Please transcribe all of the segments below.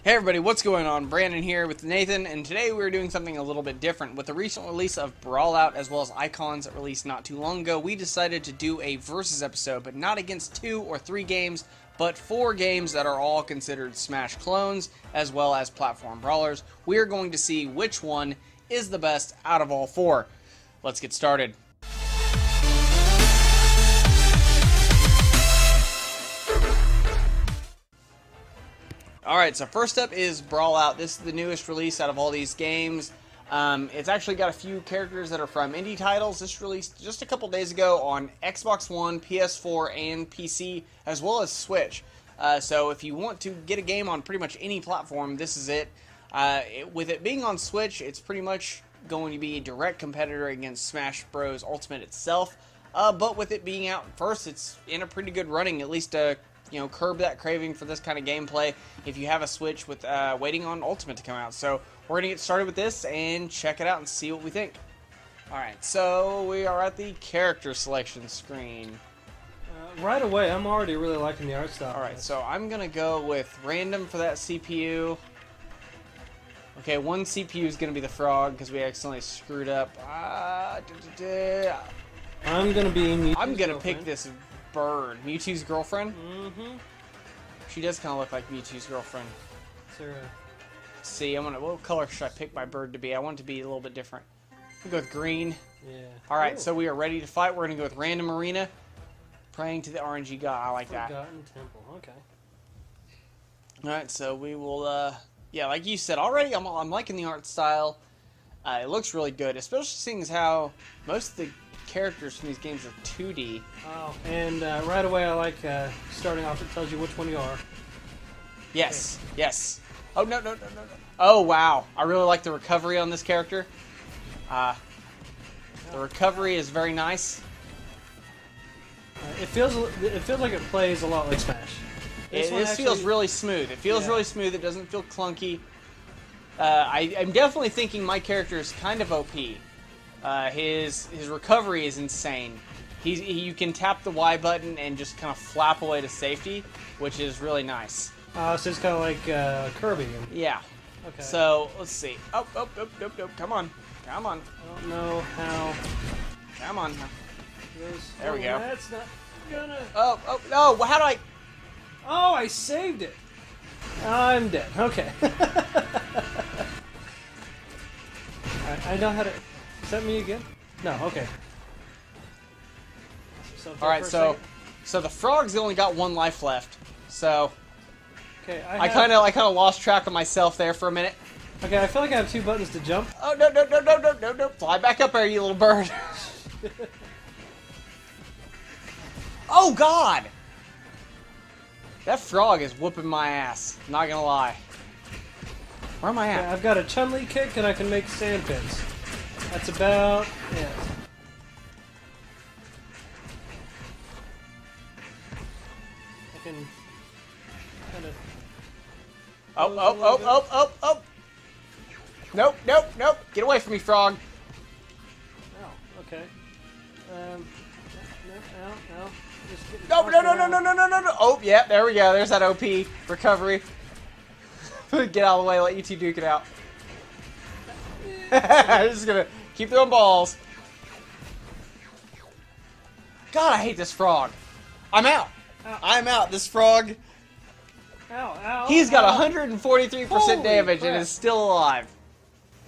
Hey everybody, what's going on? Brandon here with Nathan, and today we're doing something a little bit different. With the recent release of Brawlout as well as Icons that released not too long ago, we decided to do a versus episode, but not against 2 or 3 games, but 4 games that are all considered Smash clones as well as platform brawlers. We are going to see which one is the best out of all 4. Let's get started. Alright, so first up is Brawlout. This is the newest release out of all these games. It's actually got a few characters that are from indie titles. This released just a couple days ago on Xbox One, PS4, and PC, as well as Switch. So if you want to get a game on pretty much any platform, this is it. With it being on Switch, it's pretty much going to be a direct competitor against Smash Bros. Ultimate itself. But with it being out first, it's in a pretty good running, at least curb that craving for this kind of gameplay if you have a Switch with waiting on Ultimate to come out. So we're going to get started with this and check it out and see what we think. Alright, so we are at the character selection screen. Right away, I'm already really liking the art style. Alright, so I'm going to go with random for that CPU. Okay, one CPU is going to be the frog because we accidentally screwed up. I'm going to be Mewtwo's I'm going to girlfriend. pick this bird. Mewtwo's girlfriend? Mm-hmm. She does kind of look like Mewtwo's girlfriend. Sarah. See, what color should I pick my bird to be? I want it to be a little bit different. We'll go with green. Yeah. Alright, Ooh. so we are ready to fight. We're going to go with random arena. Praying to the RNG god. I like that. Forgotten Temple. Okay. Alright, so we will, yeah, like you said, already I'm liking the art style. It looks really good, especially seeing as how most of the characters from these games are 2D. Oh, and right away I like starting off, it tells you which one you are. Yes, yes. Oh, no. Oh, wow. I really like the recovery on this character. The recovery is very nice. It feels like it plays a lot like Smash. This feels really smooth. It feels really smooth. It doesn't feel clunky. I'm definitely thinking my character is kind of OP. His recovery is insane. You can tap the Y button and just kind of flap away to safety, which is really nice. So it's kind of like Kirby. Yeah. Okay. So let's see. Oh, nope. Come on. I don't know how. Come on. This... There we go. That's not gonna. Oh no! How do I? Oh, I saved it. I'm dead. Okay. I know how to. Is that me again? No. Okay. All right. So the frog's only got 1 life left. So okay. I kind of lost track of myself there for a minute. Okay. I feel like I have 2 buttons to jump. Oh no! Fly back up there, you little bird. Oh God! That frog is whooping my ass. Not gonna lie. Where am I at? Okay, I've got a Chun-Li kick and I can make sand pits. That's about it. I can kind of. Oh! Nope! Get away from me, frog. Oh, okay. No. Just get No! around. Oh, yeah, there we go. There's that OP recovery. Get out of the way. Let you two duke it out. I'm just gonna keep throwing balls. God, I hate this frog. I'm out. Ow. I'm out. This frog. Ow! He's got ow. 143% Holy damage crap. and is still alive.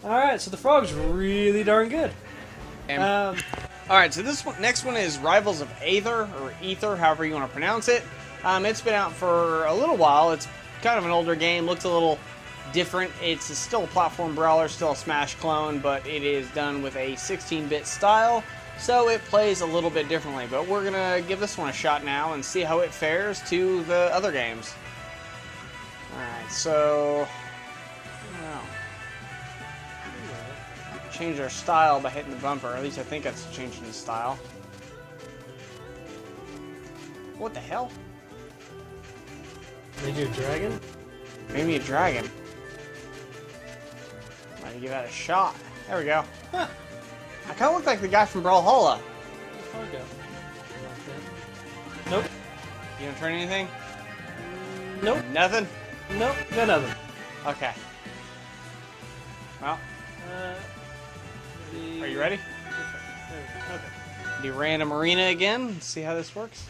Alright, so the frog's really darn good. And, alright, so next one is Rivals of Aether, or Ether, however you want to pronounce it. It's been out for a little while. It's kind of an older game, looks a little different. It's still a platform brawler, still a Smash clone, but it is done with a 16-bit style, so it plays a little bit differently. But we're going to give this one a shot now and see how it fares to the other games. Alright, so... change our style by hitting the bumper. At least I think that's changing the style. What the hell? Made you a dragon? Made me a dragon. Might give that a shot. There we go. Huh. I kind of look like the guy from Brawlhalla. Okay. Nope. You don't turn anything? Nope. Nothing? Nope. Got nothing. Okay. Well, are you ready? Okay. The random arena again. Let's see how this works.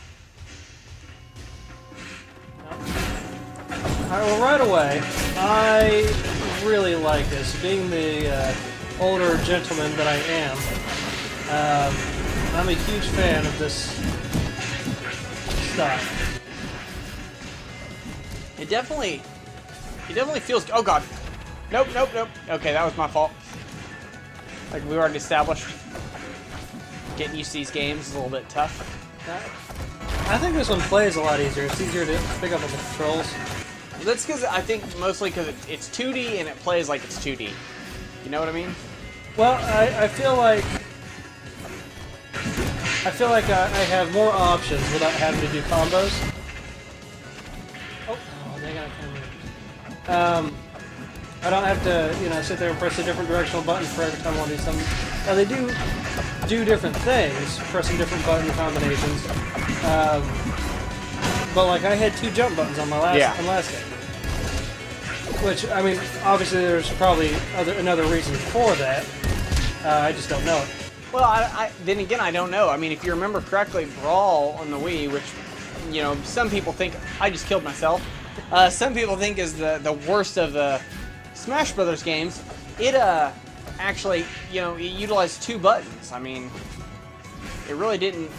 Alright, well, right away, I really like this. Being the older gentleman that I am, I'm a huge fan of this style. It definitely feels. Oh God. Nope. Okay, that was my fault. Like we already established, getting used to these games is a little bit tough. I think this one plays a lot easier. It's easier to pick up on the controls. That's because I think mostly because it's 2D and it plays like it's 2D. You know what I mean? Well, I feel like I have more options without having to do combos. Oh, they got I don't have to, sit there and press a different directional button for every time I want to do something. Now they do different things, pressing different button combinations. But like I had 2 jump buttons on my last game. Which, I mean, obviously there's probably another reason for that. I just don't know it. Well, then again, I don't know. I mean, if you remember correctly, Brawl on the Wii, which, some people think I just killed myself. Some people think is the worst of the Smash Brothers games. It actually, it utilized 2 buttons. I mean, it really didn't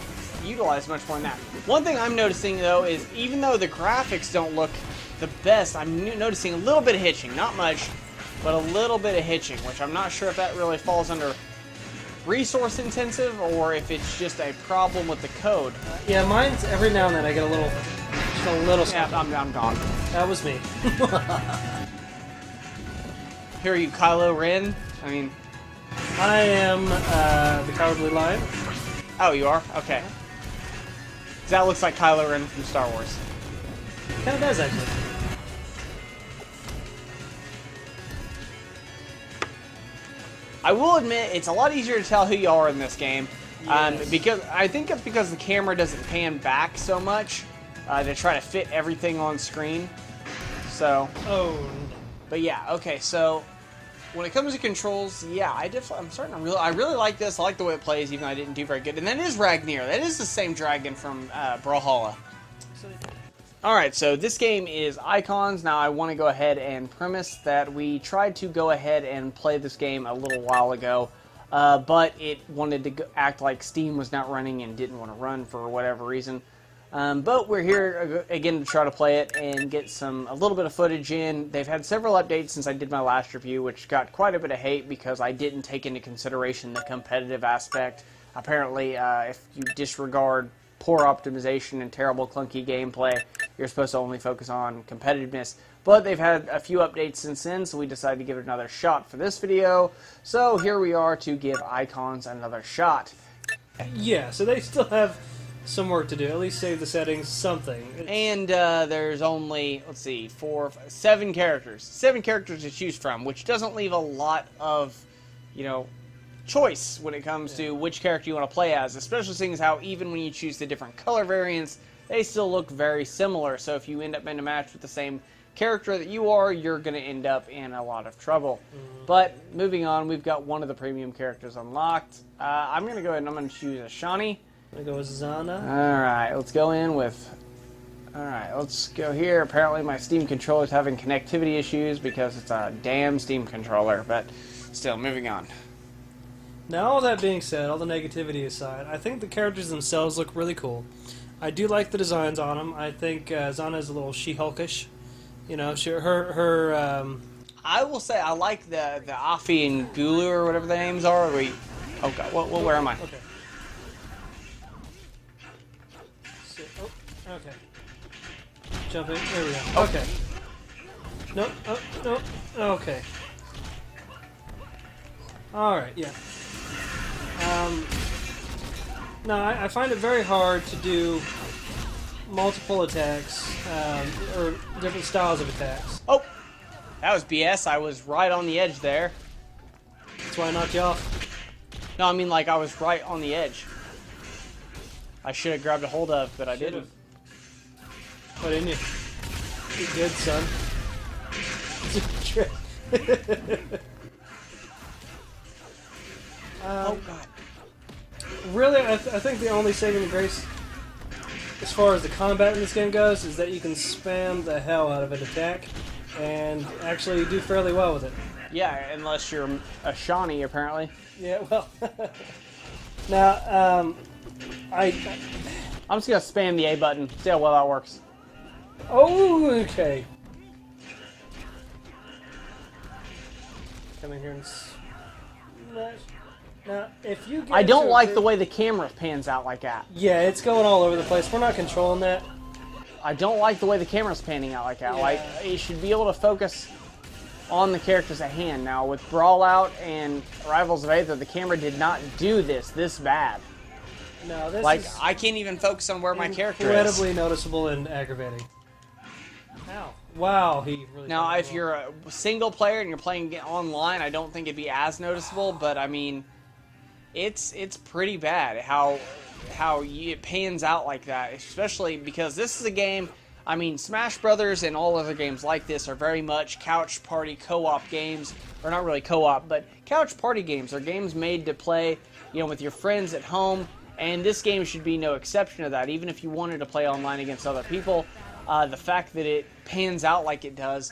utilize much more than that. One thing I'm noticing though is even though the graphics don't look the best, I'm noticing a little bit of hitching. Not much, but a little bit of hitching, which I'm not sure if that really falls under resource intensive or if it's just a problem with the code. Yeah, mine's every now and then I get a little. Yeah, I'm gone. That was me. Here are you, Kylo Ren? I mean, I am the Cowardly Lion. Oh, you are? Okay. That looks like Kylo Ren from Star Wars. Kind of does, actually. I will admit, it's a lot easier to tell who you are in this game. Yes. Because I think it's because the camera doesn't pan back so much to try to fit everything on screen. So. Oh. But yeah, okay. So when it comes to controls, yeah, I really like this. I like the way it plays, even though I didn't do very good. And that is Ragnar. That is the same dragon from Brawlhalla. Alright, so this game is Icons. Now I want to go ahead and premise that we tried to go ahead and play this game a little while ago, but it wanted to act like Steam was not running and didn't want to run for whatever reason. But we're here again to try to play it and get a little bit of footage in. They've had several updates since I did my last review, which got quite a bit of hate because I didn't take into consideration the competitive aspect. Apparently, if you disregard poor optimization and terrible clunky gameplay, you're supposed to only focus on competitiveness. But they've had a few updates since then, so we decided to give it another shot for this video. So here we are to give Icons another shot. Yeah, so they still have some work to do. At least save the settings, something. And there's only, let's see, 7 characters. 7 characters to choose from, which doesn't leave a lot of, choice when it comes to which character you want to play as, especially seeing as how even when you choose the different color variants, they still look very similar. So if you end up in a match with the same character that you are, you're going to end up in a lot of trouble. But moving on, we've got one of the premium characters unlocked. I'm going to go ahead and I'm going to choose a Shawnee. I'm going to go with Zana. Alright, let's go in with... Alright, let's go here. Apparently my Steam controller's having connectivity issues because it's a damn Steam controller, but still, moving on. Now, all that being said, all the negativity aside, I think the characters themselves look really cool. I do like the designs on them. I think Zana is a little She-Hulkish. I will say I like the Afi and Gulu or whatever their names are. Oh god, where am I? Okay. Okay. Jump in. There we go. Oh. Okay. Nope. Oh, nope. Okay. Alright, yeah. No, I find it very hard to do multiple attacks, or different styles of attacks. Oh! That was BS. I was right on the edge there. That's why I knocked you off. No, I mean like I was right on the edge. I should have grabbed a hold of, but I didn't. Why didn't you? You good, son. trick. Oh god. Really, I think the only saving grace, as far as the combat in this game goes, is that you can spam the hell out of an attack and actually do fairly well with it. Yeah, unless you're a Shawnee, apparently. Yeah, well. Now, I'm just gonna spam the A button, see how well that works. Oh, okay. Come in here and smash. Now, if you get I don't like the way the camera pans out like that. Yeah, it's going all over the place. We're not controlling that. I don't like the way the camera's panning out like that. Yeah. Like, it should be able to focus on the characters at hand. Now, with Brawl Out and Rivals of Aether, the camera did not do this bad. No, this like, is I can't even focus on where my character is. Incredibly noticeable and aggravating. Ow. Wow, he really... Now, if you're a single player and you're playing online, I don't think it'd be as noticeable, but, I mean, it's pretty bad how it pans out like that, especially because this is a game... I mean, Smash Brothers and all other games like this are very much couch party co-op games, or not really co-op, but couch party games are games made to play, you know, with your friends at home, and this game should be no exception to that. Even if you wanted to play online against other people, the fact that it pans out like it does,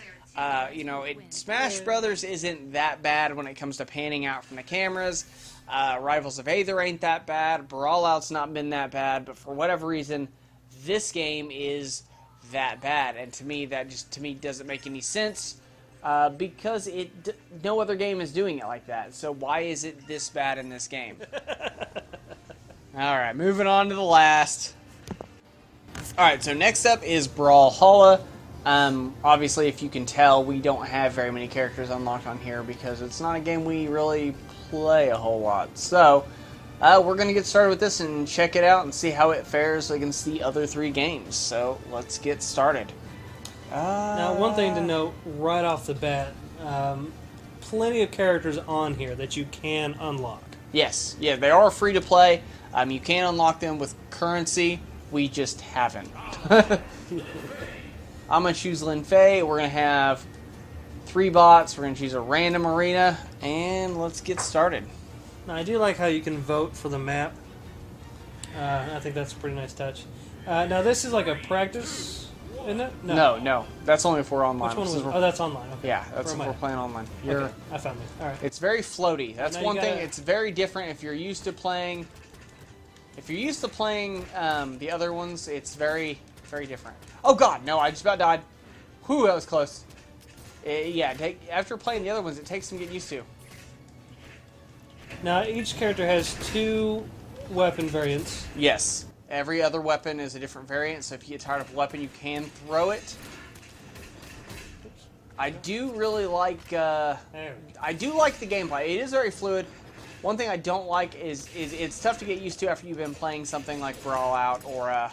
you know, Smash Brothers isn't that bad when it comes to panning out from the cameras. Rivals of Aether ain't that bad. Brawl Out's not been that bad, but for whatever reason, this game is that bad, and to me that doesn't make any sense because no other game is doing it like that. So why is it this bad in this game? Alright, moving on to the last. Alright, so next up is Brawlhalla. Obviously, if you can tell, we don't have very many characters unlocked on here because it's not a game we really play a whole lot. So we're going to get started with this and check it out and see how it fares against the other 3 games. So let's get started. Now, one thing to note right off the bat, plenty of characters on here that you can unlock. Yes, yeah, they are free to play. You can unlock them with currency. We just haven't. I'm going to choose Lin Fei. We're going to have 3 bots. We're going to choose a random arena. And let's get started. Now, I do like how you can vote for the map. I think that's a pretty nice touch. Now, this is like a practice, isn't it? No. That's only if we're online. Which one was it? Oh, that's online. Okay. Yeah, that's if we're playing online. Okay, I found it. All right. It's very floaty. That's one thing. It's very different if you're used to playing... If you're used to playing the other ones, it's very, very different. Oh, God. No, I just about died. Whew, that was close. Yeah, after playing the other ones, it takes some getting used to. Now, each character has 2 weapon variants. Yes. Every other weapon is a different variant, so if you get tired of a weapon, you can throw it. I do really like... I do like the gameplay. It is very fluid. One thing I don't like is it's tough to get used to after you've been playing something like Brawl Out or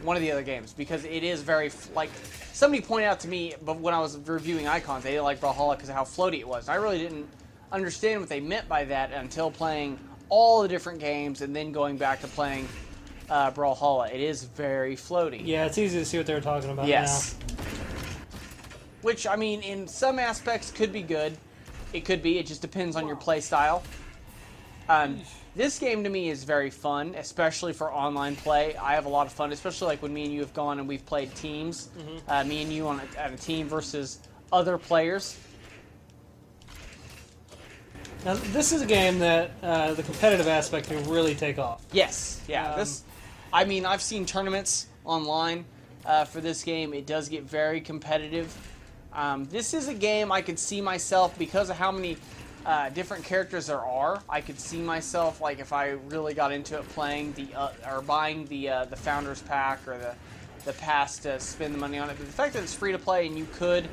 one of the other games, because it is very... Like, somebody pointed out to me but when I was reviewing Icons, they didn't like Brawlhalla because of how floaty it was. I really didn't understand what they meant by that until playing all the different games and then going back to playing Brawlhalla. It is very floaty. Yeah, it's easy to see what they were talking about. Yes. Now. Which, I mean, in some aspects could be good. It could be. It just depends on your play style. This game to me is very fun, especially for online play. I have a lot of fun, especially like when me and you have gone and we've played teams. Mm-hmm. Me and you on a team versus other players. Now, this is a game that the competitive aspect can really take off. Yes, yeah. I mean, I've seen tournaments online for this game. It does get very competitive. This is a game I could see myself, because of how many different characters there are, I could see myself, like, if I really got into it, playing or buying the Founders Pack or the pass to spend the money on it. But the fact that it's free to play and you could...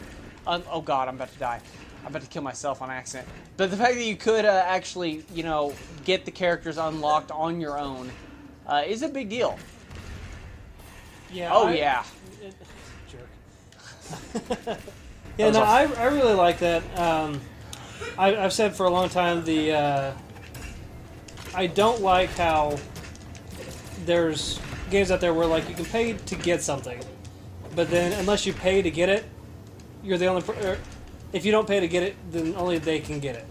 oh, God, I'm about to die. I'm about to kill myself on accident. But the fact that you could actually, you know, get the characters unlocked on your own is a big deal. Yeah. Oh, yeah. Jerk. Yeah, no, I really like that. I've said for a long time I don't like how there's games out there where, like, you can pay to get something, but then unless you pay to get it, you're the only. If you don't pay to get it, then only they can get it.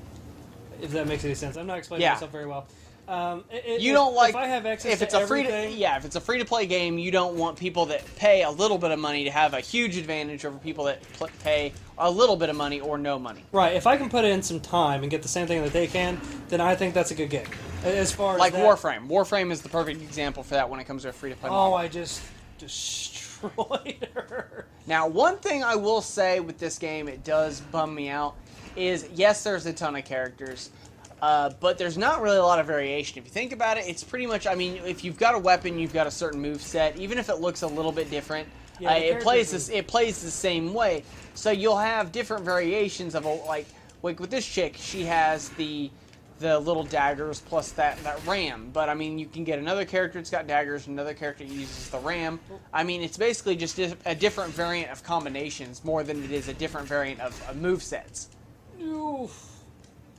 If that makes any sense, I'm not explaining myself very well. You don't like if I have access if it's to a free everything, if it's a free to play game, you don't want people that pay a little bit of money to have a huge advantage over people that pay a little bit of money or no money. Right. If I can put in some time and get the same thing that they can, then I think that's a good game. As far as like that, Warframe is the perfect example for that when it comes to a free to play. Oh, I just destroyed her. Now, one thing I will say with this game, it does bum me out, is yes, there's a ton of characters. But there's not really a lot of variation. If you think about it, it's pretty much, I mean, if you've got a weapon, you've got a certain move set. Even if it looks a little bit different, it plays the same way. So you'll have different variations of, like with this chick, she has the little daggers plus that ram. But, I mean, you can get another character that's got daggers, another character uses the ram. I mean, it's basically just a different variant of combinations more than it is a different variant of move sets. Oof.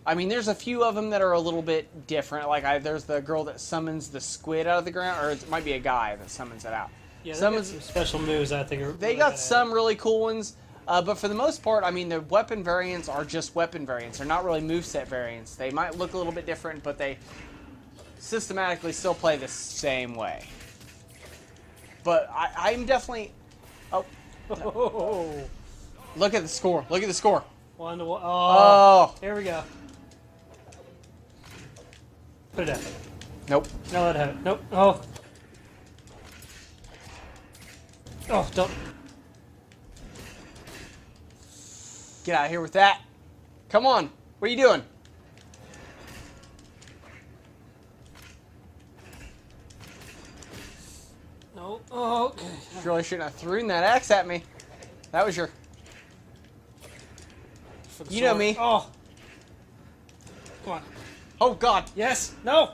I mean, there's a few of them that are a little bit different. Like, there's the girl that summons the squid out of the ground, or it might be a guy that summons it out. Yeah, they got some special moves, I think. They got some really cool ones, but for the most part, I mean, the weapon variants are just weapon variants. They're not really moveset variants. They might look a little bit different, but they systematically still play the same way. But I'm definitely... Oh. No. Look at the score. Look at the score. 1-1. Oh. Here we go. Put it down. Nope. No, let it have it. Nope. Oh. Oh, don't. Get out of here with that. Come on. What are you doing? No. Oh, okay. Surely shouldn't have thrown that axe at me. That was your... You know me. Oh. Come on. Oh, God. Yes. No.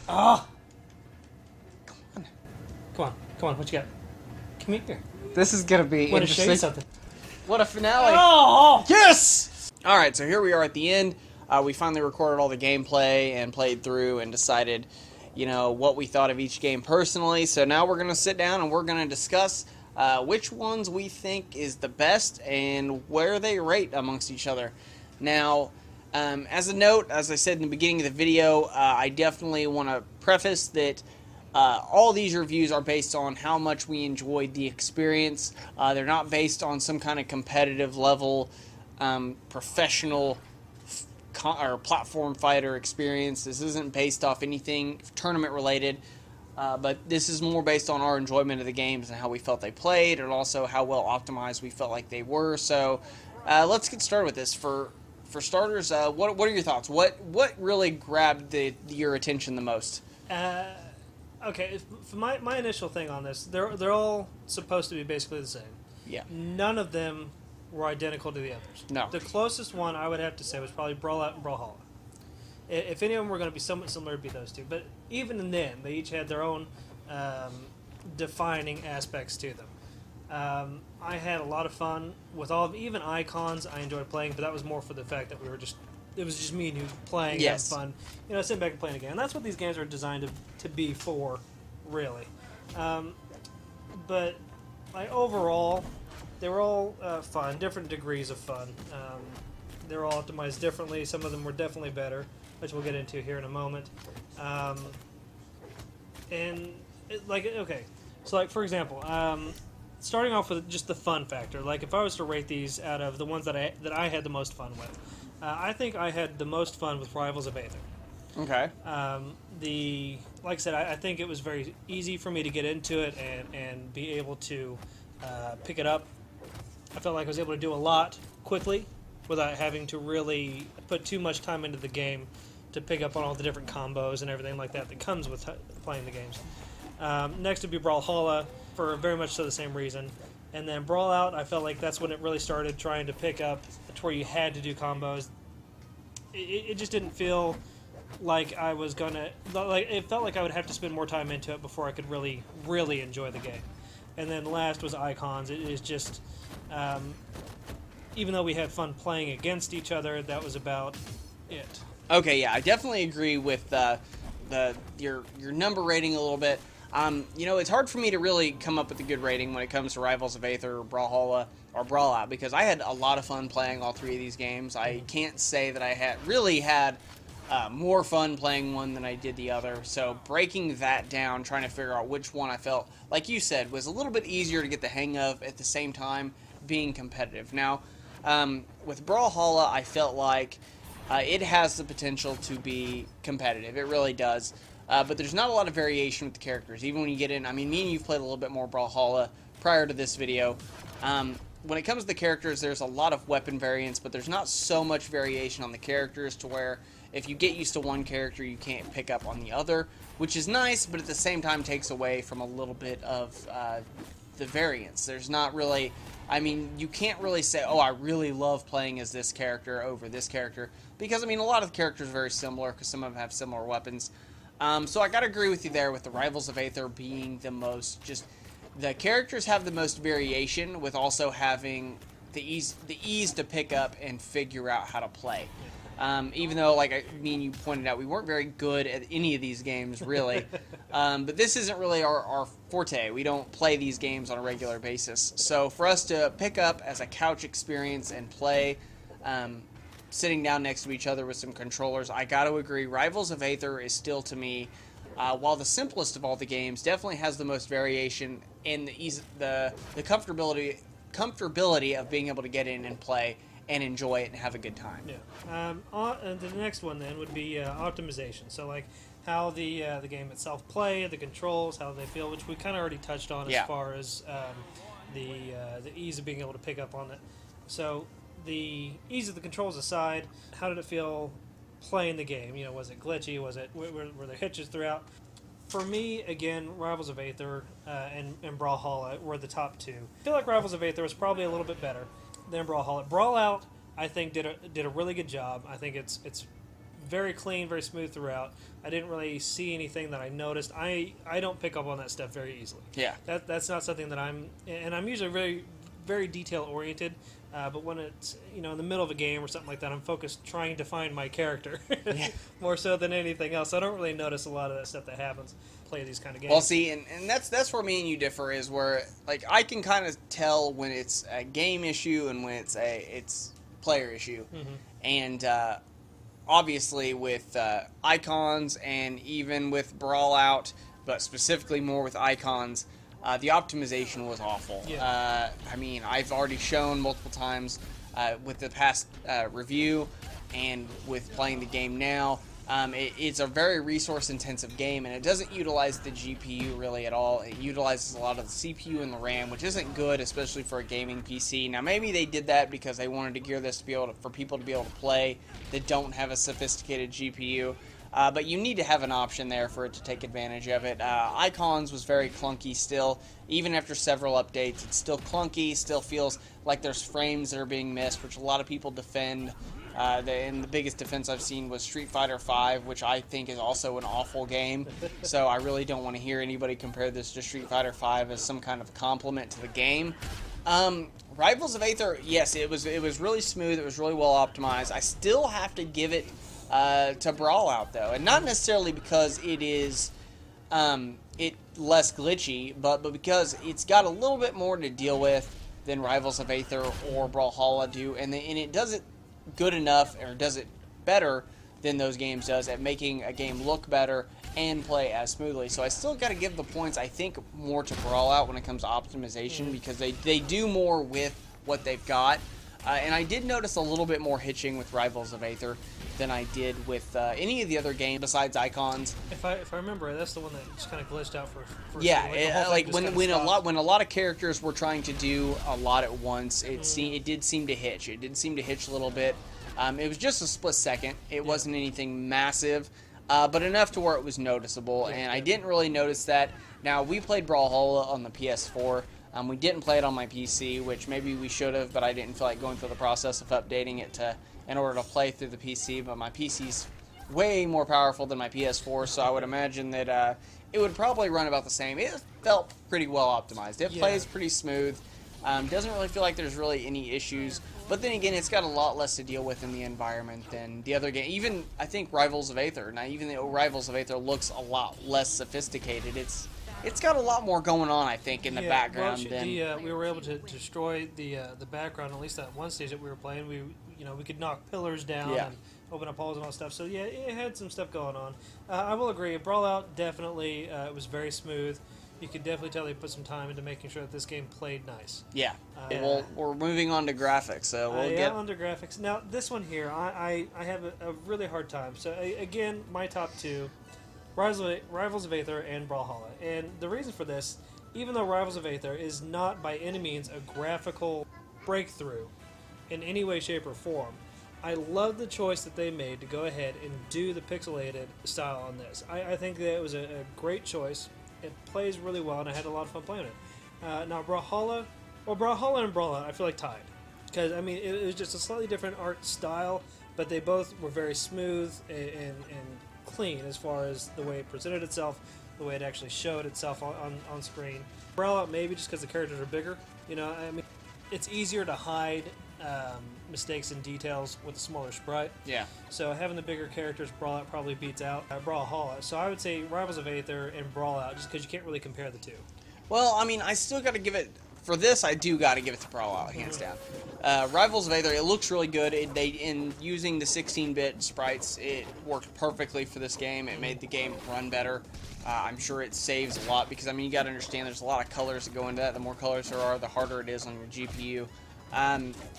Oh. Come on. Come on. Come on. What you got? Come here. This is going to be Want to show you interesting. something? What a finale. Oh. Yes! All right, so here we are at the end. We finally recorded all the gameplay and played through and decided, you know, what we thought of each game personally. So now we're going to sit down and we're going to discuss which ones we think is the best and where they rate amongst each other. Now, as a note, as I said in the beginning of the video, I definitely want to preface that all these reviews are based on how much we enjoyed the experience. They're not based on some kind of competitive level, professional or platform fighter experience. This isn't based off anything tournament related. But this is more based on our enjoyment of the games and how we felt they played, and also how well optimized we felt like they were. So let's get started with this. For starters, what are your thoughts? What really grabbed your attention the most? Okay, for my initial thing on this, they're all supposed to be basically the same. Yeah. None of them were identical to the others. No. The closest one I would have to say was probably Brawlout and Brawlhalla. If any of them were going to be somewhat similar, it'd be those two. But even then, they each had their own defining aspects to them. I had a lot of fun with all of even Icons. I enjoyed playing, but that was more for the fact that it was just me and you playing, yes. having fun. You know, sitting back and playing again. And that's what these games are designed to be for, really. But like overall, they were all fun, different degrees of fun. They were all optimized differently. Some of them were definitely better, which we'll get into here in a moment. Okay, so like for example, starting off with just the fun factor. Like if I was to rate these out of the ones that I had the most fun with, I think I had the most fun with Rivals of Aether. Okay. Like I said, I think it was very easy for me to get into it and be able to pick it up. I felt like I was able to do a lot quickly without having to really put too much time into the game to pick up on all the different combos and everything like that comes with playing the games. Next would be Brawlhalla, for very much so the same reason. And then Brawlout, I felt like that's when it really started trying to pick up to where you had to do combos. It just didn't feel like I was gonna... it felt like I would have to spend more time into it before I could really, really enjoy the game. And then last was Icons. It is just... even though we had fun playing against each other, that was about it. Okay, yeah, I definitely agree with your number rating a little bit. You know, it's hard for me to really come up with a good rating when it comes to Rivals of Aether, or Brawlhalla, or Brawlout, because I had a lot of fun playing all three of these games. I can't say that I really had more fun playing one than I did the other. So breaking that down, trying to figure out which one I felt, like you said, was a little bit easier to get the hang of at the same time being competitive. Now, with Brawlhalla, I felt like it has the potential to be competitive. It really does. But there's not a lot of variation with the characters. Even when you get in, I mean, me and you've played a little bit more Brawlhalla prior to this video. When it comes to the characters, there's a lot of weapon variants, but there's not so much variation on the characters to where if you get used to one character, you can't pick up on the other, which is nice, but at the same time takes away from a little bit of the variance. There's not really, I mean, you can't really say, oh, I really love playing as this character over this character, because, I mean, a lot of the characters are very similar, because some of them have similar weapons. So I gotta agree with you there with the Rivals of Aether being the most, just, the characters have the most variation, with also having the ease to pick up and figure out how to play. Even though, like me and you pointed out, we weren't very good at any of these games, really. But this isn't really our forte. We don't play these games on a regular basis. So for us to pick up as a couch experience and play, sitting down next to each other with some controllers, I got to agree, Rivals of Aether is still, to me, while the simplest of all the games, definitely has the most variation in the comfortability of being able to get in and play and enjoy it and have a good time. Yeah. And the next one then would be optimization. So like how the game itself play, the controls, how they feel, which we kind of already touched on as far as the ease of being able to pick up on it. So the ease of the controls aside, how did it feel playing the game? You know, was it glitchy? Were there hitches throughout? For me, again, Rivals of Aether and Brawlhalla were the top two. I feel like Rivals of Aether was probably a little bit better than Brawlhalla. Brawlout, I think, did a really good job. I think it's very clean, very smooth throughout. I didn't really see anything that I noticed. I don't pick up on that stuff very easily. Yeah. That's not something that I'm usually very, very detail oriented. But when it's, you know, in the middle of a game or something like that, I'm focused trying to find my character more so than anything else. I don't really notice a lot of that stuff that happens play these kind of games. Well, see, and that's where me and you differ, is where, like, I can kind of tell when it's a game issue and when it's player issue. Mm-hmm. And obviously with icons and even with Brawlout, but specifically more with icons, the optimization was awful. Yeah. I mean, I've already shown multiple times with the past review and with playing the game now, it's a very resource-intensive game, and it doesn't utilize the GPU really at all. It utilizes a lot of the CPU and the RAM, which isn't good, especially for a gaming PC. Now, maybe they did that because they wanted to gear this to be able to, for people to be able to play that don't have a sophisticated GPU. But you need to have an option there for it to take advantage of it. Icons was very clunky still. Even after several updates, it's still clunky, still feels like there's frames that are being missed, which a lot of people defend. And the biggest defense I've seen was Street Fighter V, which I think is also an awful game. So I really don't want to hear anybody compare this to Street Fighter V as some kind of compliment to the game. Rivals of Aether, yes, it was really smooth. It was really well optimized. I still have to give it to Brawlout, though, and not necessarily because it is less glitchy, but because it's got a little bit more to deal with than Rivals of Aether or Brawlhalla do, and it does it good enough, or does it better than those games does at making a game look better and play as smoothly. So I still got to give the points, I think, more to Brawlout when it comes to optimization, because they do more with what they've got. And I did notice a little bit more hitching with Rivals of Aether than I did with any of the other games besides Icons. If I remember, that's the one that just kind of glitched out for yeah, like when a lot of characters were trying to do a lot at once, it did seem to hitch. It did seem to hitch a little bit. It was just a split second. It wasn't anything massive, but enough to where it was noticeable. And I didn't really notice that. Now, we played Brawlhalla on the PS4. We didn't play it on my PC, which maybe we should have, but I didn't feel like going through the process of updating it in order to play through the PC. But my PC's way more powerful than my PS4, so I would imagine that it would probably run about the same. It felt pretty well optimized. It plays pretty smooth. Doesn't really feel like there's really any issues. But then again, it's got a lot less to deal with in the environment than the other game. Even, I think, Rivals of Aether. Now, even the Rivals of Aether looks a lot less sophisticated. it's got a lot more going on, I think, in the background than... we were able to destroy the background, at least that one stage that we were playing. We could knock pillars down and open up holes and all that stuff. So yeah, it had some stuff going on. I will agree. Brawlout definitely it was very smooth. You could definitely tell they put some time into making sure that this game played nice. Yeah. Well, we're moving on to graphics, so we'll get on to graphics. Now, this one here, I have a really hard time. So again, my top two, Rivals of Aether and Brawlhalla. And the reason for this, even though Rivals of Aether is not by any means a graphical breakthrough in any way, shape, or form, I love the choice that they made to go ahead and do the pixelated style on this. I think that it was a great choice. It plays really well, and I had a lot of fun playing it. Now, Brawlhalla and Brawlout, I feel like tied. Because, I mean, it was just a slightly different art style, but they both were very smooth and clean as far as the way it presented itself, the way it actually showed itself on screen. Brawlout, maybe just because the characters are bigger. I mean, it's easier to hide mistakes and details with a smaller sprite. Yeah. So having the bigger characters, Brawlout probably beats out Brawlhalla. So I would say Rivals of Aether and Brawlout, just because you can't really compare the two. Well, I mean, I still got to give it... For this, I do got to give it to Brawlout, hands down. Rivals of Aether, it looks really good. In using the 16-bit sprites, it worked perfectly for this game. It made the game run better. I'm sure it saves a lot because, I mean, you got to understand there's a lot of colors that go into that. The more colors there are, the harder it is on your GPU.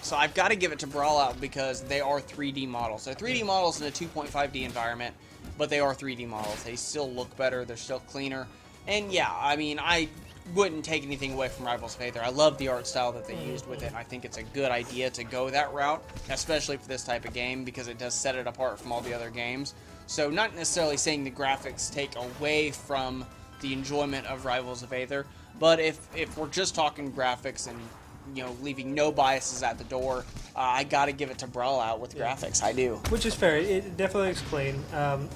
So I've got to give it to Brawlout because they are 3D models. They're 3D models in a 2.5D environment, but they are 3D models. They still look better. They're still cleaner. And yeah, I mean, I wouldn't take anything away from Rivals of Aether. I love the art style that they used with it, and I think it's a good idea to go that route, especially for this type of game, because it does set it apart from all the other games. So not necessarily saying the graphics take away from the enjoyment of Rivals of Aether, but if we're just talking graphics and leaving no biases at the door, I gotta give it to Brawlout with graphics. I do. Which is fair. It definitely looks clean.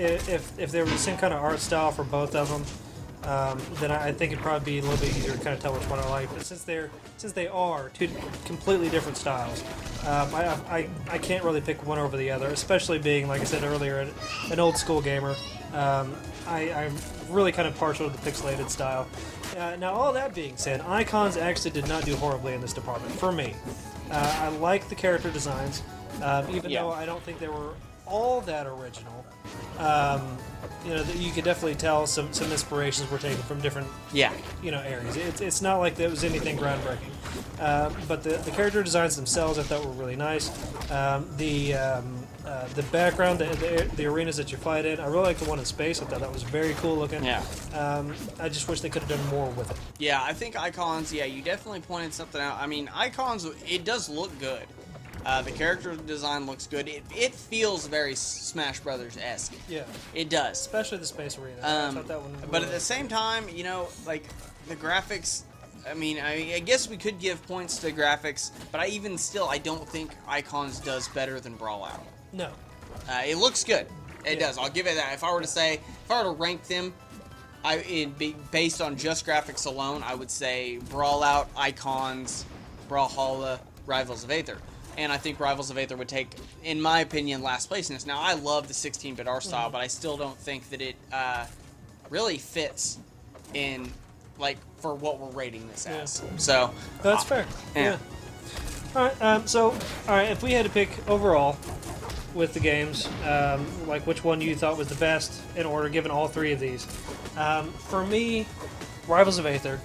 If they were the same kind of art style for both of them, then I think it'd probably be a little bit easier to kind of tell which one I like. But since they are two completely different styles, I can't really pick one over the other. Especially being, like I said earlier, an old school gamer. I'm really kind of partial to the pixelated style. Now, all that being said, icons actually did not do horribly in this department for me. I like the character designs, even though I don't think they were all that original. You could definitely tell some inspirations were taken from different areas. It's not like there was anything groundbreaking. But the character designs themselves I thought were really nice. The background, the arenas that you fight in, I really like the one in space. I thought that was very cool looking. Yeah. I just wish they could have done more with it. Yeah, I think icons, you definitely pointed something out. I mean, icons, it does look good. The character design looks good. It feels very Smash Brothers-esque. Yeah. It does. Especially the space arena. I thought that one really... But at the same time, like, the graphics... I mean, I guess we could give points to graphics, but I don't think Icons does better than Brawlout. No. It looks good. It does. I'll give it that. If I were to rank them, it'd be based on just graphics alone, I would say Brawlout, Icons, Brawlhalla, Rivals of Aether. And I think Rivals of Aether would take, in my opinion, last place in this. Now, I love the 16-bit art style, but I still don't think that it really fits in, like, for what we're rating this as. So that's fair. Yeah. All right. If we had to pick overall with the games, like which one you thought was the best in order, given all three of these, for me, Rivals of Aether,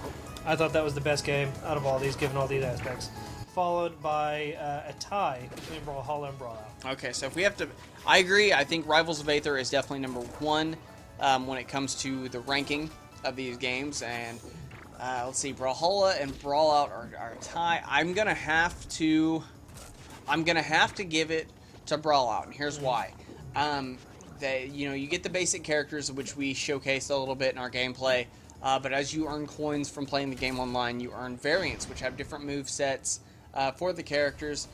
I thought that was the best game out of all these, given all these aspects. Followed by a tie between Brawlhalla and Brawlout. Okay, so if we have to... I agree. I think Rivals of Aether is definitely number one when it comes to the ranking of these games. And let's see, Brawlhalla and Brawlout are a tie. I'm gonna have to give it to Brawlout, and here's why. You get the basic characters, which we showcased a little bit in our gameplay. But as you earn coins from playing the game online, you earn variants, which have different move sets for the characters,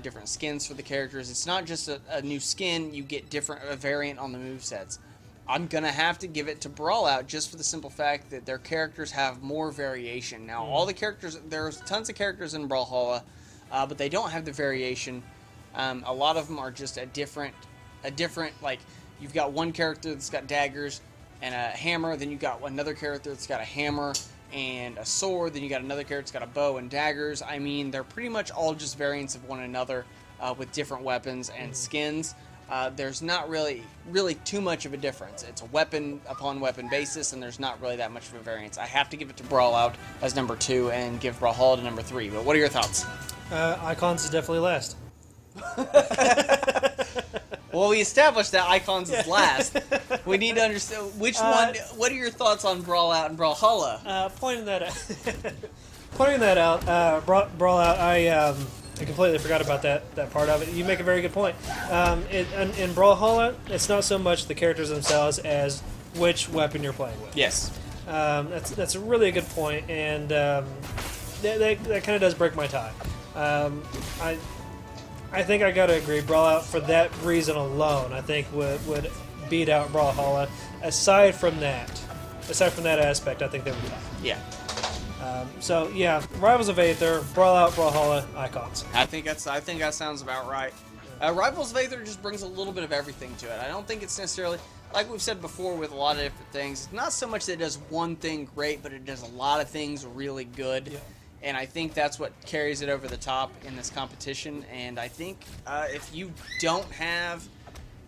different skins for the characters. It's not just a new skin, you get a variant on the move sets. I'm going to have to give it to Brawlout just for the simple fact that their characters have more variation. Now, all the characters, there's tons of characters in Brawlhalla, but they don't have the variation. A lot of them are just a different, like, you've got one character that's got daggers, and a hammer. Then you got another character that's got a hammer and a sword. Then you got another character that's got a bow and daggers. I mean, they're pretty much all just variants of one another with different weapons and skins. There's not really too much of a difference. It's a weapon upon weapon basis, and there's not really that much of a variance. I have to give it to Brawlout as number 2 and give Brawlhalla to number 3. But what are your thoughts? Icons is definitely last. Well, we established that Icons is last. We need to understand which one. What are your thoughts on Brawlout and Brawlhalla? Pointing that out, Brawlout, I completely forgot about that part of it. You make a very good point. In Brawlhalla, it's not so much the characters themselves as which weapon you're playing with. Yes. That's a really good point, and that kind of does break my tie. I think I gotta agree. Brawlout, for that reason alone, I think would beat out Brawlhalla. Aside from that aspect, I think they would tie. Yeah. So yeah, Rivals of Aether, Brawlout, Brawlhalla, Icons. I think that sounds about right. Rivals of Aether just brings a little bit of everything to it. I don't think it's necessarily, like we've said before with a lot of different things, it's not so much that it does one thing great, but it does a lot of things really good. Yeah. And I think that's what carries it over the top in this competition. And I think if you don't have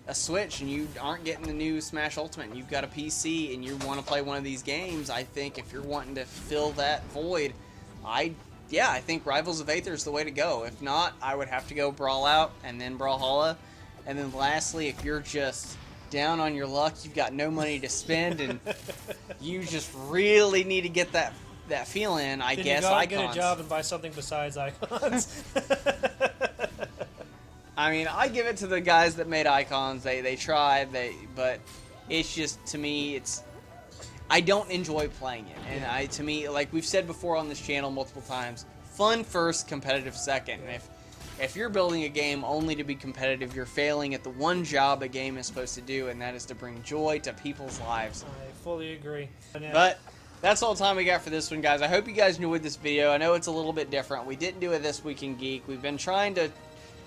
a Switch and you aren't getting the new Smash Ultimate and you've got a PC and you want to play one of these games, I think if you're wanting to fill that void, I think Rivals of Aether is the way to go. If not, I would have to go Brawlout and then Brawlhalla. And then lastly, if you're just down on your luck, you've got no money to spend and you just really need to get that feeling, I guess, Icons. Get a job and buy something besides Icons. I mean, I give it to the guys that made Icons. They tried, but it's just, to me, I don't enjoy playing it. And to me, like we've said before on this channel multiple times, fun first, competitive second. And if you're building a game only to be competitive, you're failing at the one job a game is supposed to do, and that is to bring joy to people's lives. I fully agree. But that's all the time we got for this one, guys. I hope you guys enjoyed this video. I know it's a little bit different. We didn't do it this week in Geek. We've been trying to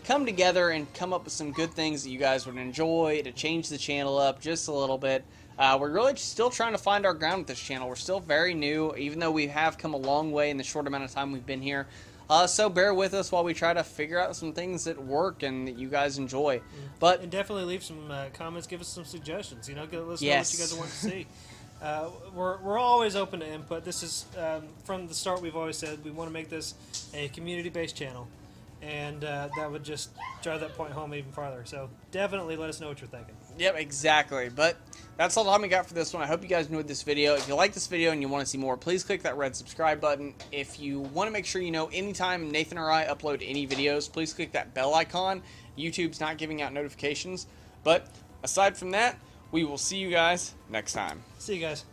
come together and come up with some good things that you guys would enjoy, to change the channel up just a little bit. We're really still trying to find our ground with this channel. We're still very new, even though we have come a long way in the short amount of time we've been here. So bear with us while we try to figure out some things that work and that you guys enjoy. And definitely leave some comments, give us some suggestions. Let us know what you guys want to see. We're always open to input. This is, from the start, we've always said we want to make this a community-based channel, and that would just drive that point home even farther. So definitely let us know what you're thinking. Yep, exactly. But that's all the time we got for this one. I hope you guys enjoyed this video. If you like this video and you want to see more, please click that red subscribe button. If you want to make sure you know anytime Nathan or I upload any videos, please click that bell icon. YouTube's not giving out notifications. But aside from that, we will see you guys next time. See you guys.